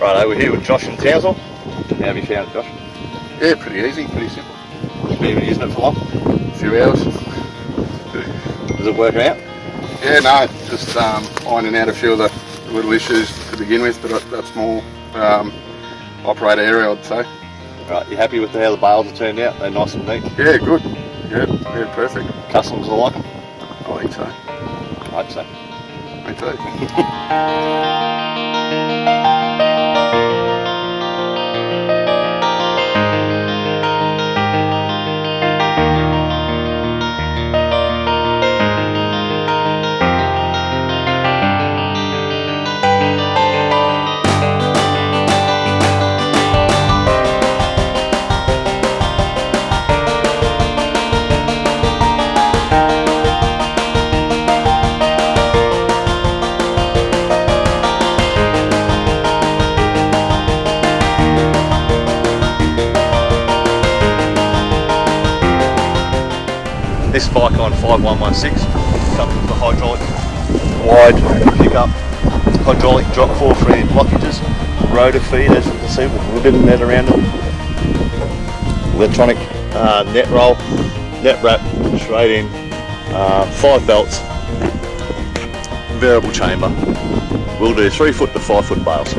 Righto, we're here with Josh in Townsville. How have you found it, Josh? Yeah, pretty easy, pretty simple. You've been using it for long? A few hours. Does it work out? Yeah, no, just ironing out a few of the little issues to begin with, but that's more operator area, I'd say. Right, you happy with how the bales have turned out? They're nice and neat? Yeah, good. Yeah, perfect. Customers will like them? I think so. I hope so. Me too. This Vicon 5116 comes with the hydraulic wide pickup, hydraulic drop for any blockages, rotor feed as you can see with a little bit of net around it, electronic net roll, net wrap straight in, 5 belts, variable chamber. We'll do 3 foot to 5 foot bales.